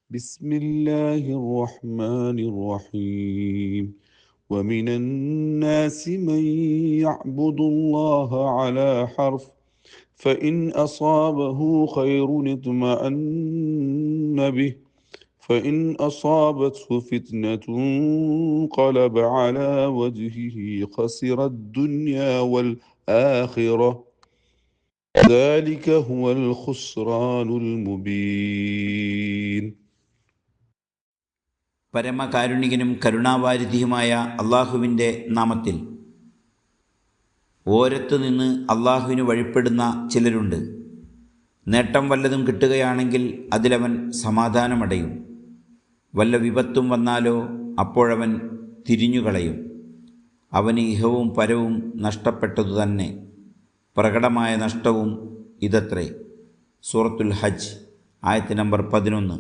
بسم الله الرحمن الرحيم ومن الناس من يعبد الله على حرف فإن أصابه خير اطمأن به فإن أصابته فتنة انقلب على وجهه خسر الدنيا والآخرة ذلك هو الخسران المبين. പരമകാരുണികനും കരുണാവാരിധിയുമായ അള്ളാഹുവിൻ്റെ നാമത്തിൽ. ഓരത്തു നിന്ന് അള്ളാഹുവിന് വഴിപ്പെടുന്ന ചിലരുണ്ട്. നേട്ടം വല്ലതും കിട്ടുകയാണെങ്കിൽ അതിലവൻ സമാധാനമടയും. വല്ല വിപത്തും വന്നാലോ അപ്പോഴവൻ തിരിഞ്ഞുകളയും. അവന് ഇഹവും പരവും നഷ്ടപ്പെട്ടതു തന്നെ. പ്രകടമായ നഷ്ടവും ഇതത്രേ. സൂറത്തുൽ ഹജ്ജ് ആയത്ത് നമ്പർ 11.